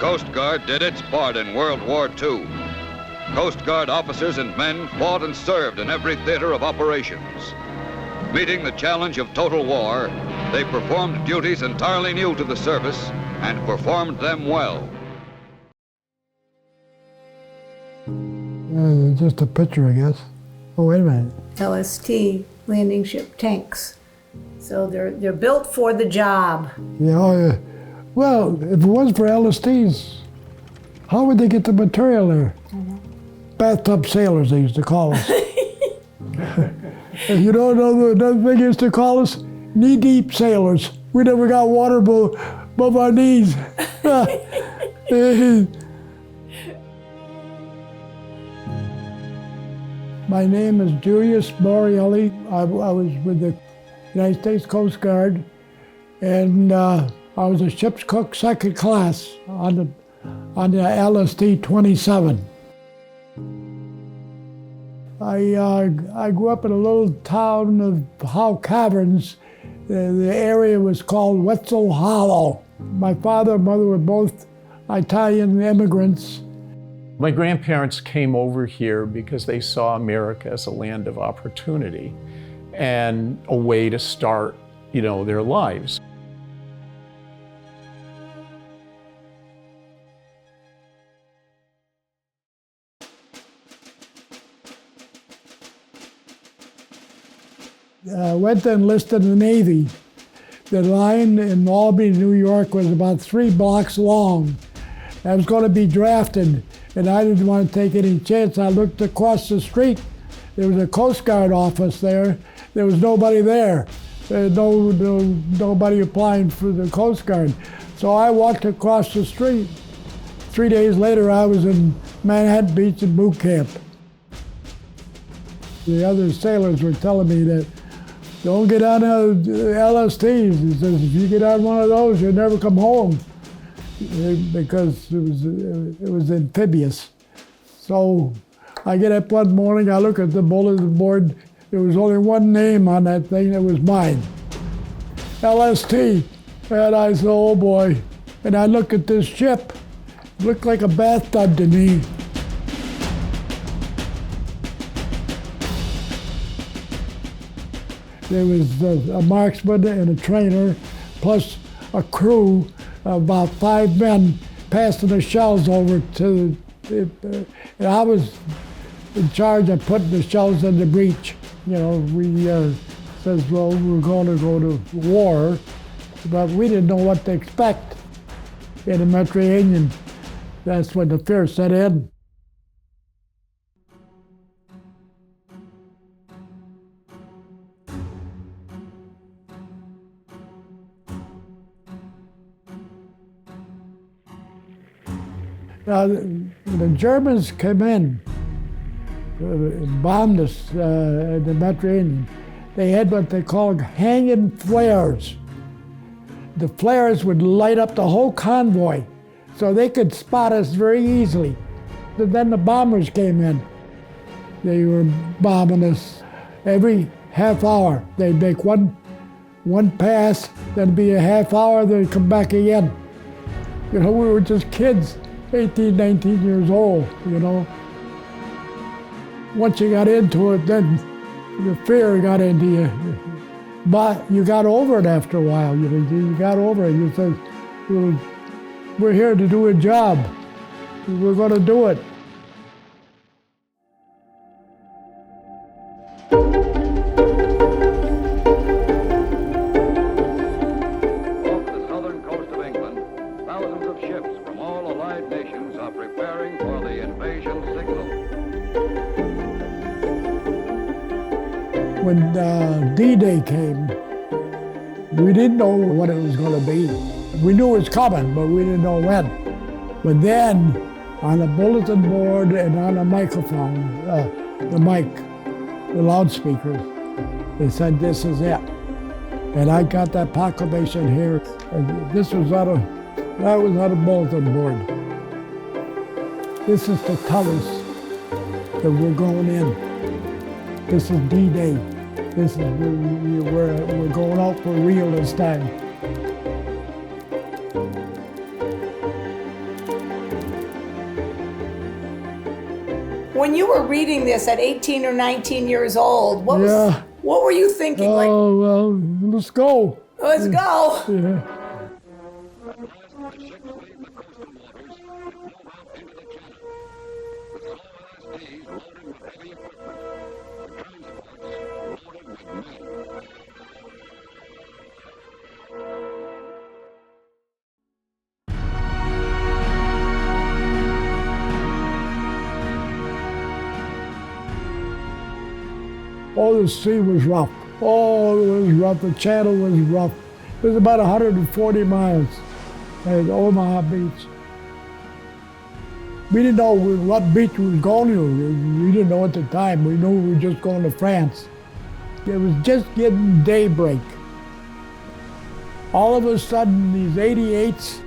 Coast Guard did its part in World War II. Coast Guard officers and men fought and served in every theater of operations. Meeting the challenge of total war, they performed duties entirely new to the service and performed them well. Just a picture, I guess. Oh, wait a minute. LST, landing ship tanks. So they're built for the job. Yeah, oh, yeah. Well, if it wasn't for LSTs, how would they get the material there? Bathtub sailors, they used to call us. You don't know what another thing they used to call us? Knee-deep sailors. We never got water above our knees. My name is Julius Boreali. I was with the United States Coast Guard, and I was a ship's cook second class on the LST-27. I grew up in a little town of Howe Caverns. The area was called Wetzel Hollow. My father and mother were both Italian immigrants. My grandparents came over here because they saw America as a land of opportunity and a way to start, their lives. Went to enlist in the Navy. The line in Albany, New York was about 3 blocks long. I was going to be drafted, and I didn't want to take any chance. I looked across the street. There was a Coast Guard office there. There was nobody there. Nobody applying for the Coast Guard. So I walked across the street. 3 days later, I was in Manhattan Beach in boot camp. The other sailors were telling me that don't get on LSTs. He says, if you get on one of those, you'll never come home, because it was amphibious. So I get up one morning, I look at the bulletin board, there was only one name on that thing, it was mine, LST. And I said, oh boy. And I look at this ship, it looked like a bathtub to me. There was a marksman and a trainer, plus a crew of about 5 men passing the shells over to, and I was in charge of putting the shells in the breech. We says, well, we're going to go to war, but we didn't know what to expect in the Mediterranean. That's when the fear set in. Now, the Germans came in, bombed us in the Mediterranean. They had what they called hanging flares. The flares would light up the whole convoy, so they could spot us very easily. But then the bombers came in. They were bombing us every half hour. They'd make one pass, then it'd be a half hour, they'd come back again. We were just kids. 18, 19 years old, Once you got into it, then the fear got into you. But you got over it after a while. You got over it. You said, well, we're here to do a job. We're going to do it. When D-Day came, we didn't know what it was going to be. We knew it was coming, but we didn't know when. But then, on the bulletin board and on the microphone, the loudspeakers, they said, this is it. And I got that proclamation here. And that was on a bulletin board. This is to tell us that we're going in. This is D-Day. This is we're going out for real this time. When you were reading this at 18 or 19 years old, what were you thinking? Oh, well, let's go. Let's go. Yeah. Oh, the sea was rough. Oh, it was rough. The channel was rough. It was about 140 miles at Omaha Beach. We didn't know what beach we was going to. We didn't know at the time. We knew we were just going to France. It was just getting daybreak. All of a sudden, these 88s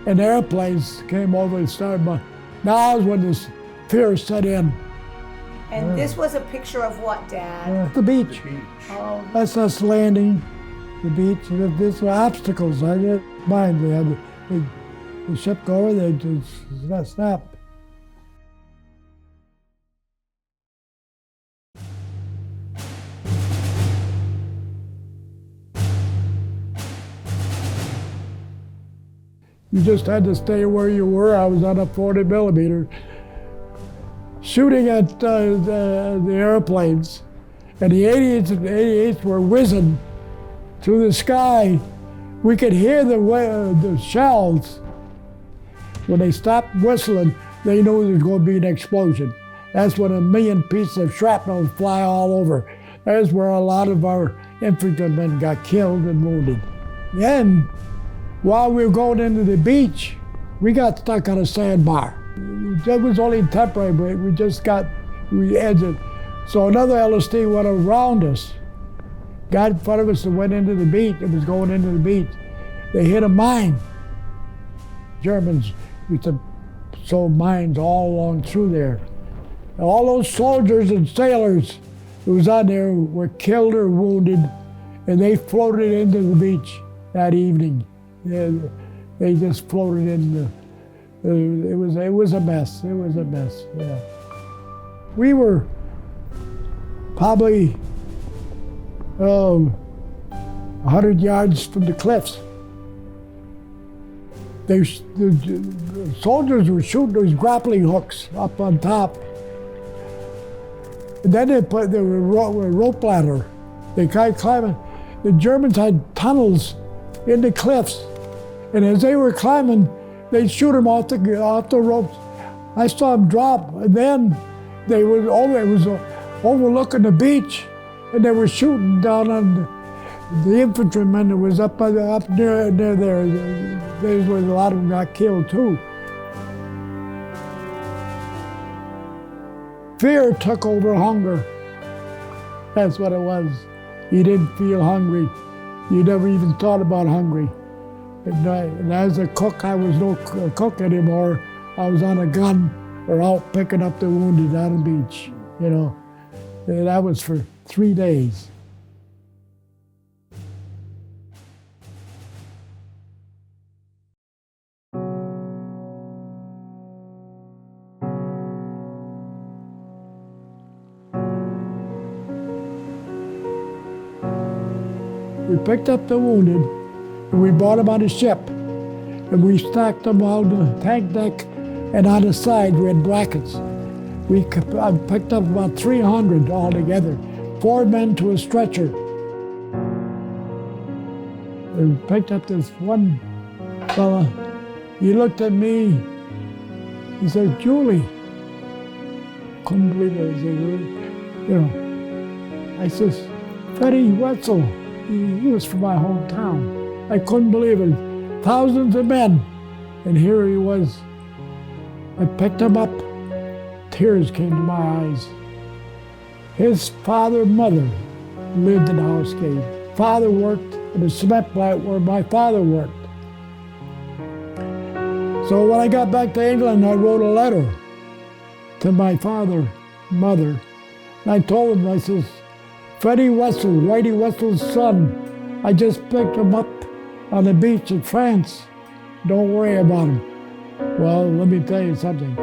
and airplanes came over and started. Now is when this fear set in. And this was a picture of what, Dad? The beach. Oh. That's us landing. The beach. These were obstacles. I didn't mind. They had the ship go over. They just snap. You just had to stay where you were. I was on a 40 millimeter, shooting at the airplanes, and the 88s were whizzing through the sky. We could hear the shells. When they stopped whistling, they knew there was going to be an explosion. That's when a million pieces of shrapnel fly all over. That's where a lot of our infantrymen got killed and wounded. Then, while we were going into the beach, we got stuck on a sandbar. It was only temporary, but we edged. So another LSD went around us, got in front of us and went into the beach. It was going into the beach. They hit a mine. Germans used to sow mines all along through there. And all those soldiers and sailors who was on there were killed or wounded, and they floated into the beach that evening. They just floated in. It was a mess. It was a mess. Yeah. We were probably 100 yards from the cliffs. The soldiers were shooting those grappling hooks up on top. And then they put a rope ladder. They tried climbing. The Germans had tunnels in the cliffs, and as they were climbing, they'd shoot them off the ropes. I saw them drop, and then they were overlooking the beach, and they were shooting down on the infantrymen that was up near there. There's where a lot of them got killed too. Fear took over hunger. That's what it was. You didn't feel hungry. You never even thought about hungry. And as a cook, I was no cook anymore. I was on a gun or out picking up the wounded on the beach, you know. And that was for 3 days. We picked up the wounded, and we brought them on a ship, and we stacked them on the tank deck, and on the side we had brackets. I picked up about 300 altogether, 4 men to a stretcher. We picked up this one fella. He looked at me. He said, "Julie." Couldn't believe it. I says, "Freddie Wetzel." He was from my hometown. I couldn't believe it. Thousands of men, and here he was. I picked him up. Tears came to my eyes. His father and mother lived in the house cave. Father worked in the cement plant where my father worked. So when I got back to England, I wrote a letter to my father, mother, and I told him, I says, "Freddie Wetzel, Whitey Wetzel's son, I just picked him up on the beach in France. Don't worry about him." Well, let me tell you something.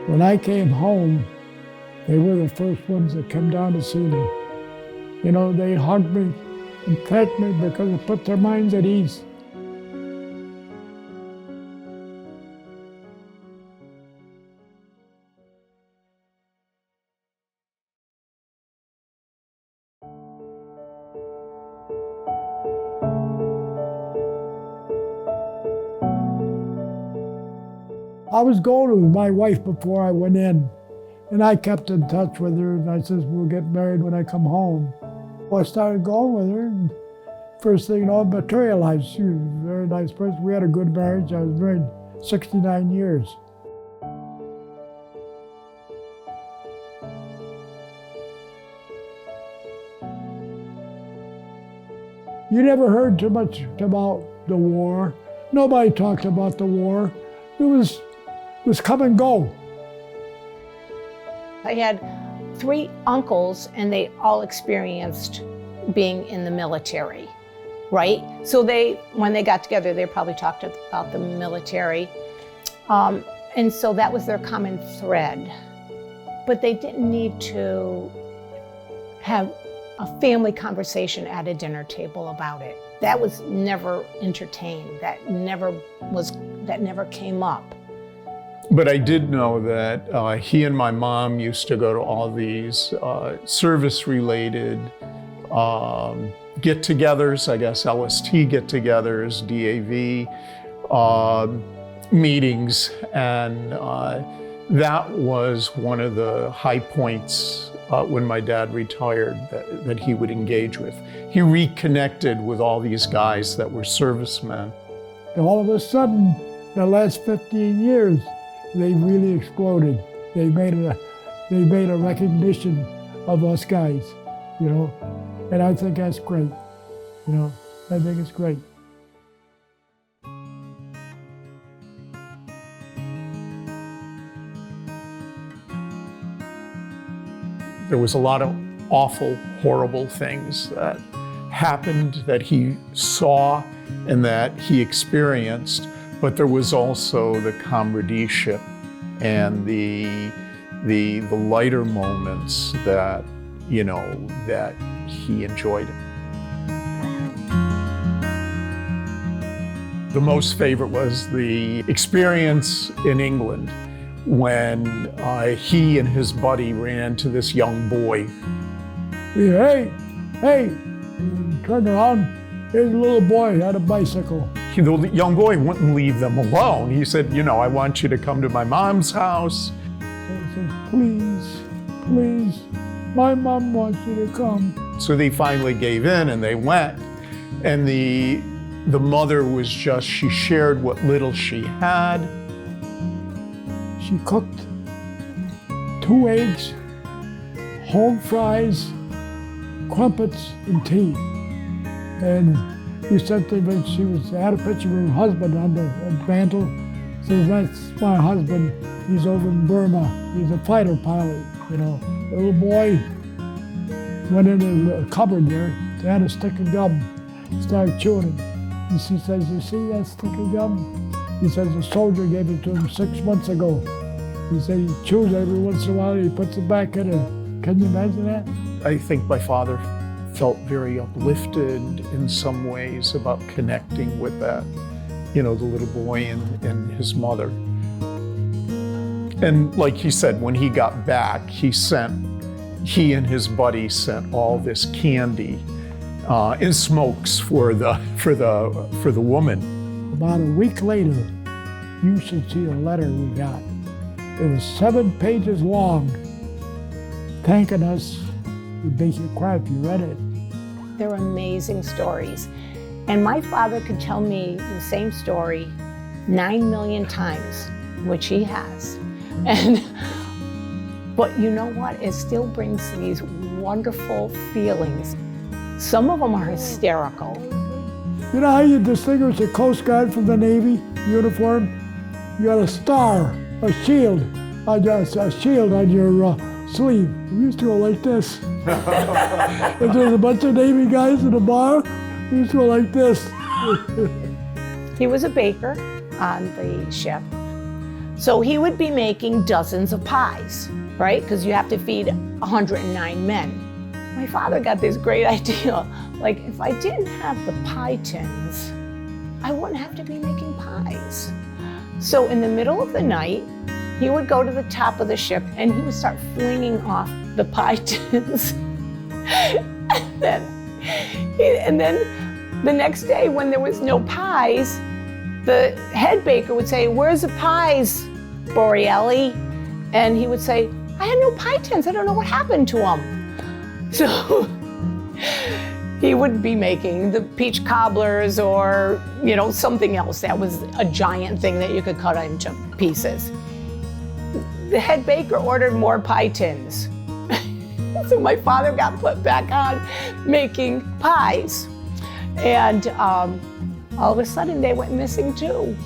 When I came home, They were the first ones that came down to see me. You know, they hugged me and thanked me because it put their minds at ease. I was going with my wife before I went in, and I kept in touch with her, and I says, we'll get married when I come home. Well, I started going with her, and first thing you know, it materialized. She was a very nice person. We had a good marriage. I was married 69 years. You never heard too much about the war. Nobody talked about the war. It was come and go. I had 3 uncles, and they all experienced being in the military, right? So when they got together, they probably talked about the military. And so that was their common thread. But they didn't need to have a family conversation at a dinner table about it. That was never entertained. That never came up. But I did know that he and my mom used to go to all these service-related get-togethers, I guess LST get-togethers, DAV meetings, and that was one of the high points when my dad retired that he would engage with. He reconnected with all these guys that were servicemen. And all of a sudden, the last 15 years, they really exploded. They made a recognition of us guys, you know, and I think that's great. You know, I think it's great. There was a lot of awful, horrible things that happened that he saw and that he experienced. But there was also the comradeship and the lighter moments that, you know, that he enjoyed. The most favorite was the experience in England when he and his buddy ran to this young boy. Hey, turn around. Here's a little boy, had a bicycle. The young boy wouldn't leave them alone. He said, you know, I want you to come to my mom's house. I said, please, my mom wants you to come. So they finally gave in and they went. And the mother was just, she shared what little she had. She cooked 2 eggs, home fries, crumpets, and tea. And we sent them, and she had a picture of her husband on the mantle. Says, that's my husband. He's over in Burma. He's a fighter pilot, you know. The little boy went into the cupboard there, had a stick of gum, started chewing it. And she says, you see that stick of gum? He says, the soldier gave it to him 6 months ago. He said he chews every once in a while, he puts it back in it. Can you imagine that? I think my father felt very uplifted in some ways about connecting with that, you know, the little boy and his mother. And like he said, when he got back, he and his buddy sent all this candy and smokes for the woman. About a week later, you should see the letter we got. It was 7 pages long, thanking us. It'd make you cry if you read it. They're amazing stories. And my father could tell me the same story 9 million times, which he has. But you know what? It still brings these wonderful feelings. Some of them are hysterical. You know how you distinguish a Coast Guard from the Navy uniform? You got a star, a shield on your sleeve. We used to go like this. If there's a bunch of Navy guys in a bar, we used to go like this. He was a baker on the ship. So he would be making dozens of pies, right? Because you have to feed 109 men. My father got this great idea, like if I didn't have the pie tins, I wouldn't have to be making pies. So in the middle of the night, he would go to the top of the ship and he would start flinging off the pie tins. and then the next day when there was no pies, the head baker would say, "Where's the pies, Boreali?" And he would say, "I had no pie tins. I don't know what happened to them." So he would be making the peach cobblers or, something else that was a giant thing that you could cut into pieces. The head baker ordered more pie tins. So my father got put back on making pies. And all of a sudden they went missing too.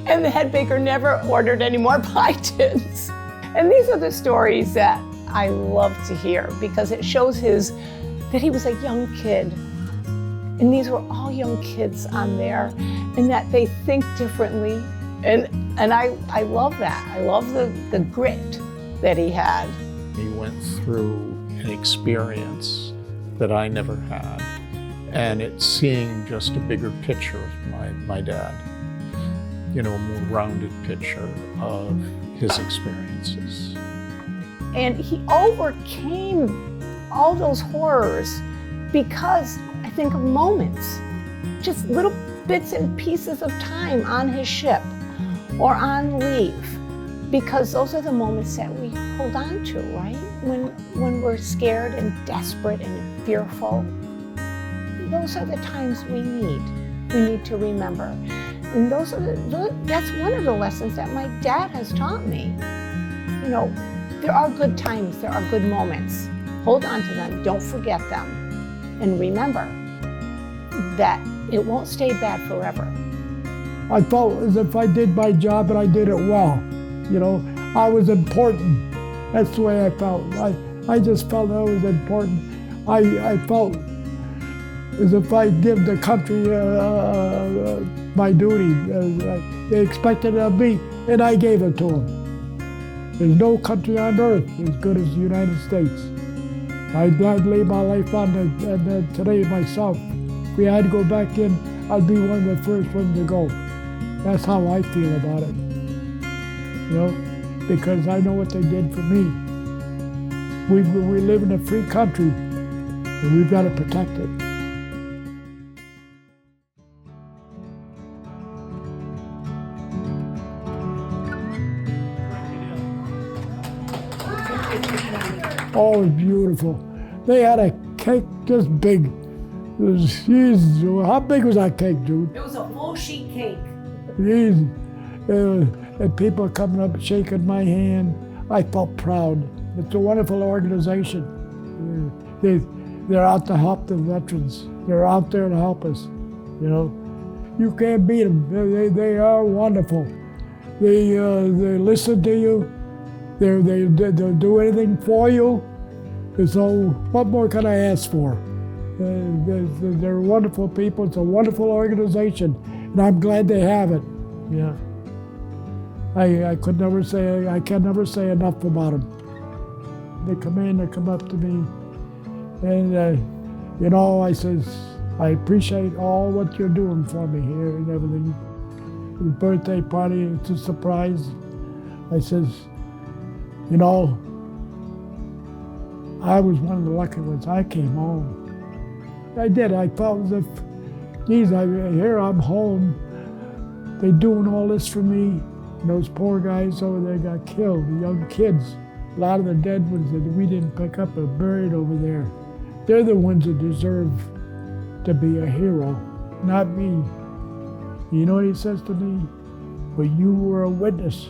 And the head baker never ordered any more pie tins. And these are the stories that I love to hear because it shows that he was a young kid. And these were all young kids on there, and that they think differently. And I love that. I love the grit that he had. He went through an experience that I never had, and it's seeing just a bigger picture of my dad, a more rounded picture of his experiences. And he overcame all those horrors because I think of moments, just little bits and pieces of time on his ship or on leave, because those are the moments that we hold on to, right? When we're scared and desperate and fearful, those are the times we need to remember. And that's one of the lessons that my dad has taught me. There are good times, there are good moments. Hold on to them, don't forget them. And remember that it won't stay bad forever. I felt as if I did my job and I did it well. I was important. That's the way I felt. I just felt I was important. I felt as if I give the country my duty. They expected it of me, and I gave it to them. There's no country on earth as good as the United States. I'd lay my life on it today myself. If we had to go back in, I'd be one of the first ones to go. That's how I feel about it. Because I know what they did for me. We live in a free country, and we've got to protect it. Oh, it was beautiful. They had a cake this big. How big was that cake, Jude? It was a full sheet cake. And people coming up shaking my hand. I felt proud. It's a wonderful organization. They're out to help the veterans. They're out there to help us. You can't beat them. They are wonderful. They listen to you. They'll do anything for you. So what more can I ask for? They're wonderful people. It's a wonderful organization, and I'm glad they have it. Yeah. I can never say enough about them. They come up to me, and I says, I appreciate all what you're doing for me here and everything. The birthday party, it's a surprise. I says, I was one of the lucky ones. I came home. I did. I felt as if, geez, here I'm home. They're doing all this for me. And those poor guys over there got killed, the young kids. A lot of the dead ones that we didn't pick up are buried over there. They're the ones that deserve to be a hero, not me. You know what he says to me? But you were a witness.